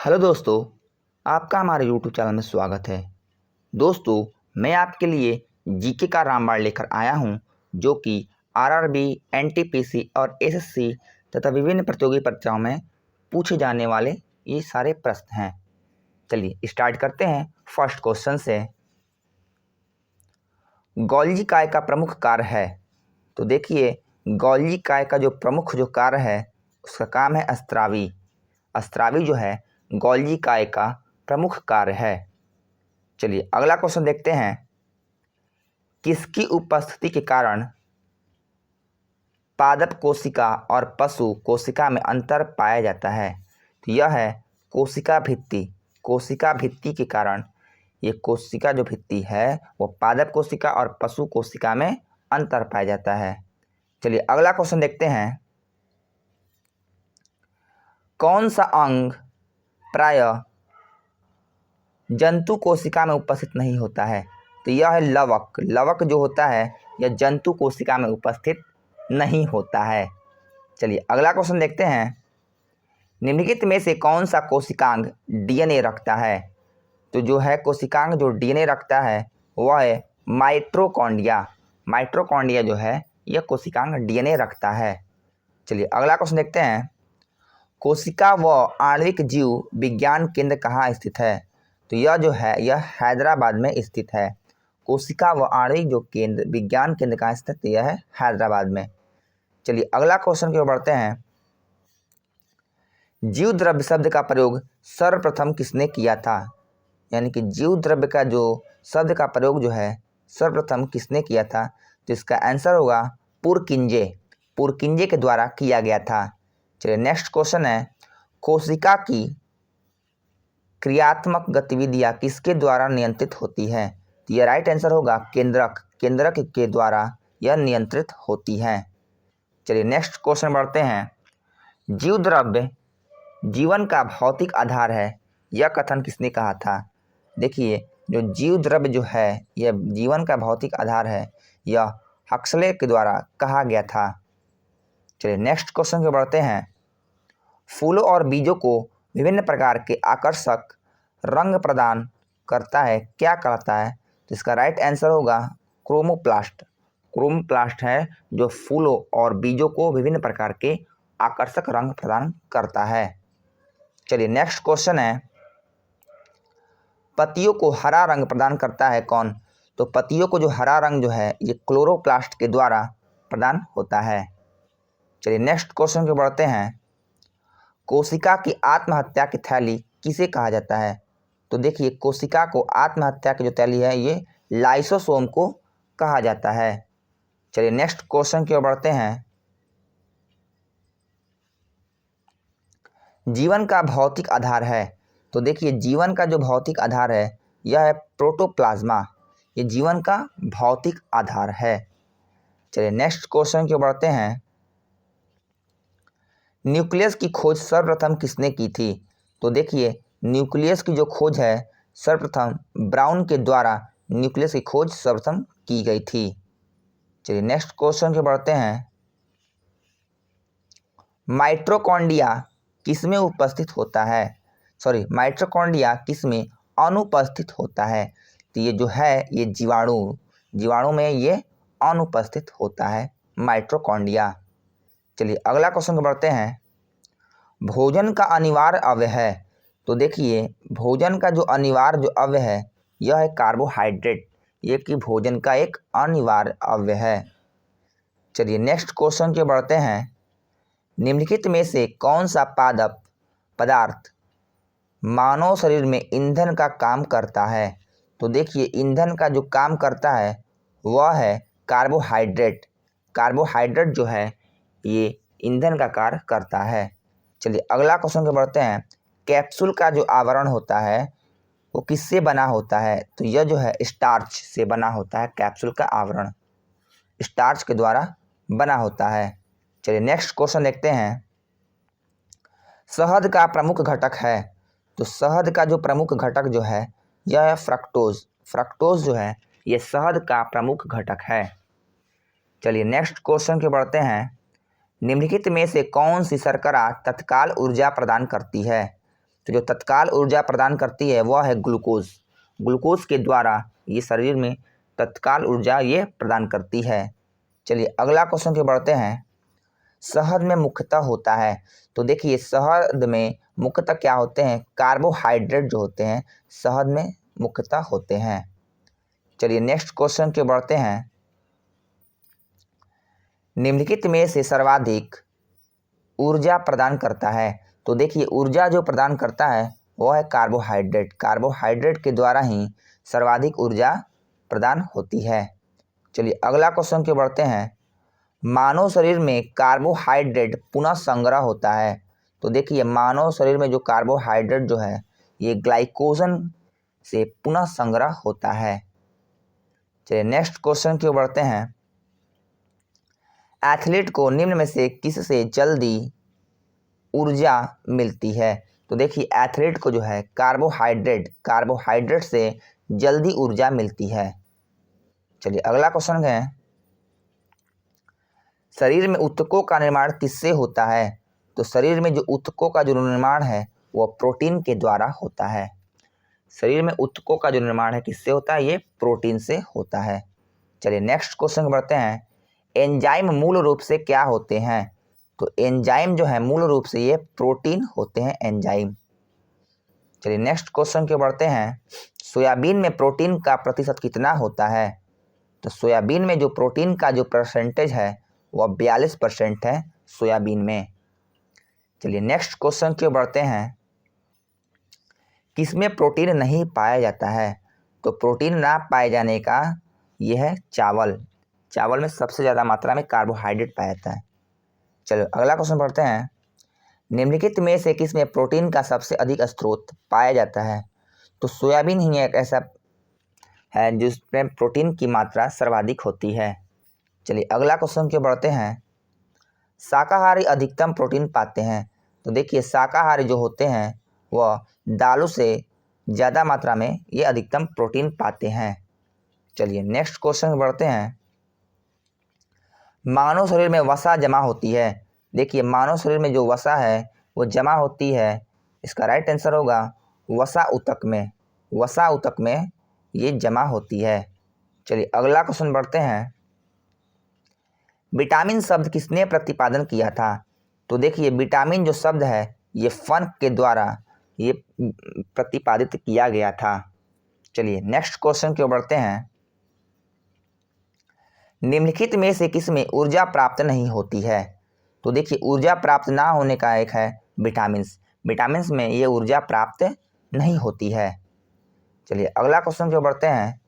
Hello दोस्तों, आपका हमारे यूट्यूब चैनल में स्वागत है। दोस्तों, मैं आपके लिए जीके का रामबाण लेकर आया हूं, जो कि आरआरबी, एनटीपीसी और एसएससी तथा विभिन्न प्रतियोगी परीक्षाओं में पूछे जाने वाले ये सारे प्रश्न हैं। चलिए स्टार्ट करते हैं फर्स्ट क्वेश्चन से। गोल्जी काय का प्रमुख कार्य है। तो देखिए, गोल्जी काय का जो प्रमुख कार्य है उसका काम है स्त्रावी। स्त्रावी जो है गोल्जी काय का प्रमुख कार्य है। चलिए अगला क्वेश्चन देखते हैं। किसकी उपस्थिति के कारण पादप कोशिका और पशु कोशिका में अंतर पाया जाता है। तो यह है कोशिका भित्ति। कोशिका भित्ति के कारण ये कोशिका जो भित्ति है वो पादप कोशिका और पशु कोशिका में अंतर पाया जाता है। चलिए अगला क्वेश्चन देखते हैं। कौन सा अंग प्रायः जंतु कोशिका में उपस्थित नहीं होता है। तो यह है लवक। लवक जो होता है यह जंतु कोशिका में उपस्थित नहीं होता है। चलिए अगला क्वेश्चन देखते हैं। निम्नलिखित में से कौन सा कोशिकांग डीएनए रखता है। तो जो है कोशिकांग जो डीएनए रखता है वह है माइटोकॉन्ड्रिया। माइटोकॉन्ड्रिया जो है यह कोशिकांग डीएनए रखता है। चलिए अगला क्वेश्चन देखते हैं। कोशिका व आणविक जीव विज्ञान केंद्र कहाँ स्थित है। तो यह जो है यह हैदराबाद में स्थित है। कोशिका व आणविक जो केंद्र विज्ञान केंद्र कहाँ स्थित है, यह है हैदराबाद में। चलिए अगला क्वेश्चन की ओर बढ़ते हैं। जीव द्रव्य शब्द का प्रयोग सर्वप्रथम किसने किया था। यानी कि जीव द्रव्य का जो शब्द का प्रयोग जो है सर्वप्रथम किसने किया था। तो इसका आंसर होगा पुरकिंजे। पुरकिंजे के द्वारा किया गया था। चलिए नेक्स्ट क्वेश्चन है। कोशिका की क्रियात्मक गतिविधियां किसके द्वारा नियंत्रित होती है। तो यह राइट आंसर होगा केंद्रक। केंद्रक के द्वारा यह नियंत्रित होती है। चलिए नेक्स्ट क्वेश्चन बढ़ते हैं। जीव द्रव्य जीवन का भौतिक आधार है, यह कथन किसने कहा था। देखिए, जो जीव द्रव्य जो है यह जीवन का भौतिक आधार है, यह हक्सले के द्वारा कहा गया था। चलिए नेक्स्ट क्वेश्चन की बढ़ते हैं। फूलों और बीजों को विभिन्न प्रकार के आकर्षक रंग प्रदान करता है, क्या करता है। तो इसका राइट आंसर होगा क्रोमोप्लास्ट। क्रोमोप्लास्ट है जो फूलों और बीजों को विभिन्न प्रकार के आकर्षक रंग प्रदान करता है। चलिए नेक्स्ट क्वेश्चन है। पत्तियों को हरा रंग प्रदान करता है कौन। तो पत्तियों को जो हरा रंग जो है ये क्लोरोप्लास्ट के द्वारा प्रदान होता है। चलिए नेक्स्ट क्वेश्चन की बढ़ते हैं। कोशिका की आत्महत्या की थैली किसे कहा जाता है। तो देखिए, कोशिका को आत्महत्या की जो थैली है ये लाइसोसोम को कहा जाता है। चलिए नेक्स्ट क्वेश्चन की ओर बढ़ते हैं। जीवन का भौतिक आधार है। तो देखिए, जीवन का जो भौतिक आधार है यह है प्रोटोप्लाज्मा। ये जीवन का भौतिक आधार है। चलिए नेक्स्ट क्वेश्चन की ओर बढ़ते हैं। न्यूक्लियस की खोज सर्वप्रथम किसने की थी। तो देखिए, न्यूक्लियस की जो खोज है सर्वप्रथम ब्राउन के द्वारा न्यूक्लियस की खोज सर्वप्रथम की गई थी। चलिए नेक्स्ट क्वेश्चन की बढ़ते हैं। माइटोकॉन्ड्रिया किसमें उपस्थित होता है। माइटोकॉन्ड्रिया किसमें अनुपस्थित होता है। तो ये जो है ये जीवाणु में ये अनुपस्थित होता है माइटोकॉन्ड्रिया। चलिए अगला क्वेश्चन को बढ़ते हैं। भोजन का अनिवार्य अवयव है। तो देखिए, भोजन का जो अनिवार्य जो अवयव है यह है कार्बोहाइड्रेट। ये कि भोजन का एक अनिवार्य अवयव है। चलिए नेक्स्ट क्वेश्चन की बढ़ते हैं। निम्नलिखित में से कौन सा पादप पदार्थ मानव शरीर में ईंधन का काम करता है। तो देखिए, ईंधन का जो काम करता है वह है कार्बोहाइड्रेट। कार्बोहाइड्रेट जो है ये ईंधन का कार्य करता है। चलिए अगला क्वेश्चन की बढ़ते हैं। कैप्सूल का जो आवरण होता है वो किससे बना होता है। तो यह जो है स्टार्च से बना होता है। कैप्सूल का आवरण स्टार्च के द्वारा बना होता है। चलिए नेक्स्ट क्वेश्चन देखते हैं। शहद का प्रमुख घटक है। तो शहद का जो प्रमुख घटक जो है यह है फ्रक्टोज। फ्रक्टोज जो है यह शहद का प्रमुख घटक है। चलिए नेक्स्ट क्वेश्चन की बढ़ते हैं। निम्नलिखित में से कौन सी शर्करा तत्काल ऊर्जा प्रदान करती है। तो जो तत्काल ऊर्जा प्रदान करती है वह है ग्लूकोज। ग्लूकोज के द्वारा ये शरीर में तत्काल ऊर्जा ये प्रदान करती है। चलिए अगला क्वेश्चन की बढ़ते हैं। शहद में मुख्यतः होता है, तो देखिए शहद में मुख्यतः क्या होते हैं, कार्बोहाइड्रेट जो होते हैं शहद में मुख्यतः होते हैं। चलिए नेक्स्ट क्वेश्चन की बढ़ते हैं। निम्नलिखित में से सर्वाधिक ऊर्जा प्रदान करता है, तो देखिए ऊर्जा जो प्रदान करता है वह है कार्बोहाइड्रेट। कार्बोहाइड्रेट के द्वारा ही सर्वाधिक ऊर्जा प्रदान होती है। चलिए अगला क्वेश्चन की बढ़ते हैं। मानव शरीर में कार्बोहाइड्रेट पुनः संग्रह होता है, तो देखिए मानव शरीर में जो कार्बोहाइड्रेट जो है ये ग्लाइकोजन से पुनः संग्रह होता है। चलिए नेक्स्ट क्वेश्चन की ओर बढ़ते हैं। एथलीट को निम्न में से किससे जल्दी ऊर्जा मिलती है, तो देखिए एथलीट को जो है कार्बोहाइड्रेट से जल्दी ऊर्जा मिलती है। चलिए अगला क्वेश्चन है। शरीर में ऊतकों का निर्माण किससे होता है, तो शरीर में जो ऊतकों का जो निर्माण है वह प्रोटीन के द्वारा होता है। शरीर में ऊतकों का जो निर्माण है किससे होता है, ये प्रोटीन से होता है। चलिए नेक्स्ट क्वेश्चन बढ़ते हैं। एंजाइम मूल रूप से क्या होते हैं, तो एंजाइम जो है मूल रूप से ये प्रोटीन होते हैं एंजाइम। चलिए नेक्स्ट क्वेश्चन की बढ़ते हैं। सोयाबीन में प्रोटीन का प्रतिशत कितना होता है, तो सोयाबीन में जो प्रोटीन का जो परसेंटेज है वह 42% है सोयाबीन में। चलिए नेक्स्ट क्वेश्चन की बढ़ते हैं। किसमें प्रोटीन नहीं पाया जाता है, तो प्रोटीन ना पाए जाने का यह है चावल। चावल में सबसे ज़्यादा मात्रा में कार्बोहाइड्रेट पाया जाता है। चलो अगला क्वेश्चन पढ़ते हैं। निम्नलिखित में से किसमें प्रोटीन का सबसे अधिक स्रोत पाया जाता है, तो सोयाबीन ही एक ऐसा है जिसमें प्रोटीन की मात्रा सर्वाधिक होती है। चलिए अगला क्वेश्चन की बढ़ते हैं। शाकाहारी अधिकतम प्रोटीन पाते हैं, तो देखिए शाकाहारी जो होते हैं वह दालों से ज़्यादा मात्रा में ये अधिकतम प्रोटीन पाते हैं। चलिए नेक्स्ट क्वेश्चन बढ़ते हैं। मानव शरीर में वसा जमा होती है, देखिए मानव शरीर में जो वसा है वो जमा होती है, इसका राइट आंसर होगा वसा ऊतक में। वसा ऊतक में ये जमा होती है। चलिए अगला क्वेश्चन बढ़ते हैं। विटामिन शब्द किसने प्रतिपादन किया था, तो देखिए विटामिन जो शब्द है ये फन के द्वारा ये प्रतिपादित किया गया था। चलिए नेक्स्ट क्वेश्चन की ओर बढ़ते हैं। निम्नलिखित में से किसमें ऊर्जा प्राप्त नहीं होती है, तो देखिए ऊर्जा प्राप्त ना होने का एक है विटामिन्स। विटामिन्स में ये ऊर्जा प्राप्त नहीं होती है। चलिए अगला क्वेश्चन की ओर बढ़ते हैं।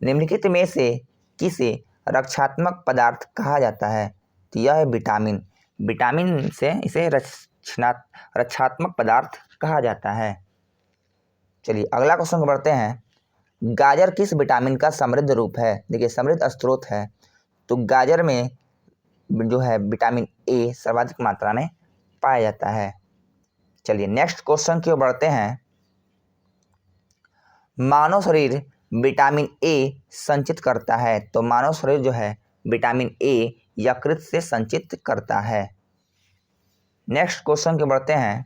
निम्नलिखित में से किसे रक्षात्मक पदार्थ कहा जाता है, तो यह है विटामिन। विटामिन से इसे रक्षात्मक पदार्थ कहा जाता है। चलिए अगला क्वेश्चन को बढ़ते हैं। गाजर किस विटामिन का समृद्ध रूप है, देखिए समृद्ध स्रोत है, तो गाजर में जो है विटामिन ए सर्वाधिक मात्रा में पाया जाता है। चलिए नेक्स्ट क्वेश्चन की ओर बढ़ते हैं। मानव शरीर विटामिन ए संचित करता है, तो मानव शरीर जो है विटामिन ए यकृत से संचित करता है। नेक्स्ट क्वेश्चन की बढ़ते हैं।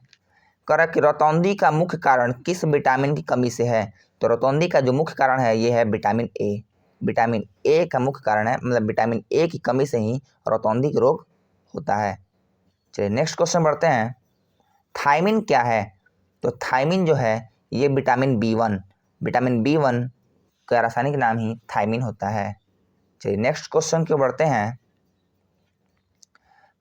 रतौंधी का मुख्य कारण किस विटामिन की कमी से है, तो रतौंधी का जो मुख्य कारण है ये है विटामिन ए। विटामिन ए का मुख्य कारण है, मतलब विटामिन ए की कमी से ही रतौंधी का रोग होता है। चलिए नेक्स्ट क्वेश्चन बढ़ते हैं। थायमिन क्या है, तो थायमिन जो है ये विटामिन बी1 का रासायनिक नाम ही थायमिन होता है। चलिए नेक्स्ट क्वेश्चन की ओर बढ़ते हैं।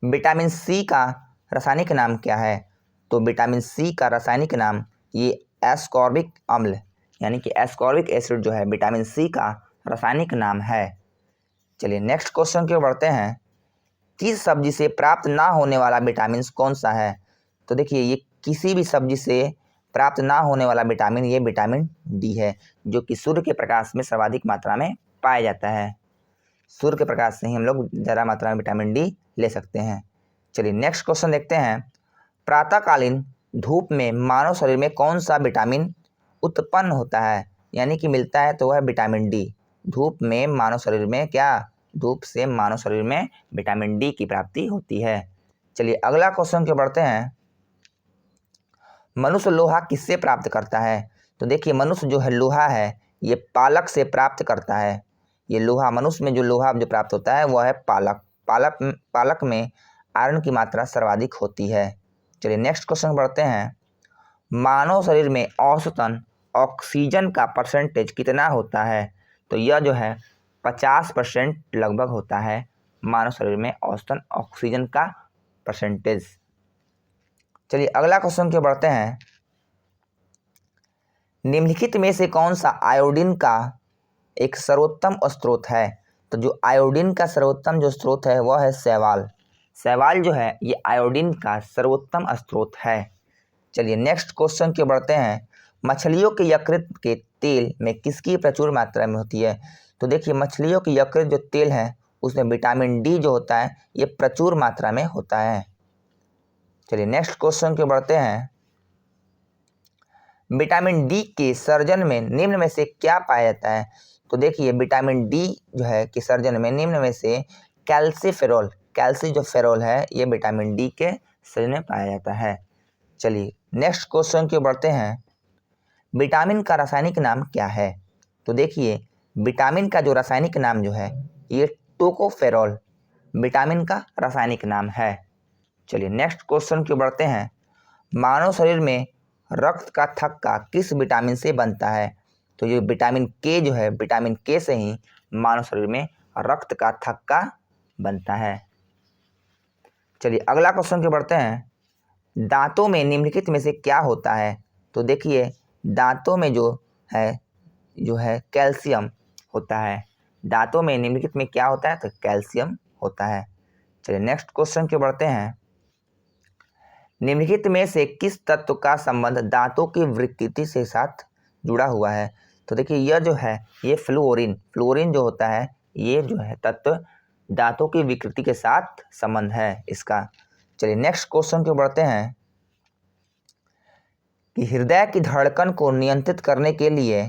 विटामिन सी का रासायनिक नाम क्या है, तो विटामिन सी का रासायनिक नाम ये एस्कॉर्बिक अम्ल यानी कि एस्कॉर्बिक एसिड जो है विटामिन सी का रासायनिक नाम है। चलिए नेक्स्ट क्वेश्चन की ओर बढ़ते हैं। किस सब्जी से प्राप्त ना होने वाला विटामिन कौन सा है, तो देखिए ये किसी भी सब्जी से प्राप्त ना होने वाला विटामिन ये विटामिन डी है, जो कि सूर्य के प्रकाश में सर्वाधिक मात्रा में पाया जाता है। सूर्य के प्रकाश से ही हम लोग ज़्यादा मात्रा में विटामिन डी ले सकते हैं। चलिए नेक्स्ट क्वेश्चन देखते हैं। प्रातःकालीन धूप में मानव शरीर में कौन सा विटामिन उत्पन्न होता है, यानी कि मिलता है, तो वह है विटामिन डी। धूप में मानव शरीर में धूप से मानव शरीर में विटामिन डी की प्राप्ति होती है। चलिए अगला क्वेश्चन की बढ़ते हैं। मनुष्य लोहा किससे प्राप्त करता है? तो देखिए मनुष्य जो है लोहा है ये पालक से प्राप्त करता है। ये लोहा मनुष्य में जो लोहा जो प्राप्त होता है वह है पालक। पालक में आयरन की मात्रा सर्वाधिक होती है। चलिए नेक्स्ट क्वेश्चन बढ़ते हैं। मानव शरीर में औसतन ऑक्सीजन का परसेंटेज कितना होता है? तो यह जो है 50% लगभग होता है मानव शरीर में औसतन ऑक्सीजन का परसेंटेज। चलिए अगला क्वेश्चन के बढ़ते हैं। निम्नलिखित में से कौन सा आयोडीन का एक सर्वोत्तम स्रोत है? तो जो आयोडीन का सर्वोत्तम जो स्रोत है वह है शैवाल। शैवाल जो है ये आयोडीन का सर्वोत्तम स्रोत है। चलिए नेक्स्ट क्वेश्चन के बढ़ते हैं। मछलियों के यकृत के तेल में किसकी प्रचुर मात्रा में होती है? तो देखिए मछलियों के यकृत जो तेल है उसमें विटामिन डी जो होता है ये प्रचुर मात्रा में होता है। चलिए नेक्स्ट क्वेश्चन के बढ़ते हैं। विटामिन डी के सर्जन में निम्न में से क्या पाया जाता है? तो देखिए विटामिन डी जो है कि सर्जन में निम्न में से कैल्सीफेरोल, कैल्सी जो फेरोल है ये विटामिन डी के सर्जन में पाया जाता है। चलिए नेक्स्ट क्वेश्चन के बढ़ते हैं। विटामिन का रासायनिक नाम क्या है? तो देखिए विटामिन का जो रासायनिक नाम जो है ये टोकोफेरोल विटामिन का रासायनिक नाम है। चलिए नेक्स्ट क्वेश्चन के बढ़ते हैं। मानव शरीर में रक्त का थक्का किस विटामिन से बनता है? तो ये विटामिन के जो है विटामिन के से ही मानव शरीर में रक्त का थक्का बनता है। चलिए अगला क्वेश्चन के बढ़ते हैं। दांतों में निम्नलिखित में से क्या होता है? तो देखिए दांतों में जो है कैल्शियम होता है। दांतों में निम्नलिखित में क्या होता है? तो कैल्शियम होता है। चलिए नेक्स्ट क्वेश्चन के बढ़ते हैं। निम्नलिखित में से किस तत्व का संबंध दांतों की विकृति से साथ जुड़ा हुआ है? तो देखिए यह जो है ये फ्लोरीन जो होता है ये जो है तत्व दांतों की विकृति के साथ संबंध है इसका। चलिए नेक्स्ट क्वेश्चन के बढ़ते हैं कि हृदय की धड़कन को नियंत्रित करने के लिए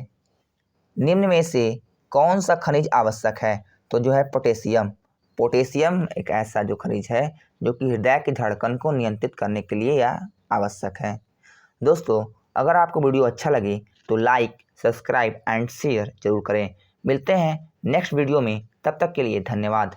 निम्न में से कौन सा खनिज आवश्यक है? तो जो है पोटेशियम। पोटेशियम एक ऐसा जो खनिज है जो कि हृदय की धड़कन को नियंत्रित करने के लिए यह आवश्यक है। दोस्तों अगर आपको वीडियो अच्छा लगे तो लाइक, सब्सक्राइब एंड शेयर जरूर करें। मिलते हैं नेक्स्ट वीडियो में, तब तक के लिए धन्यवाद।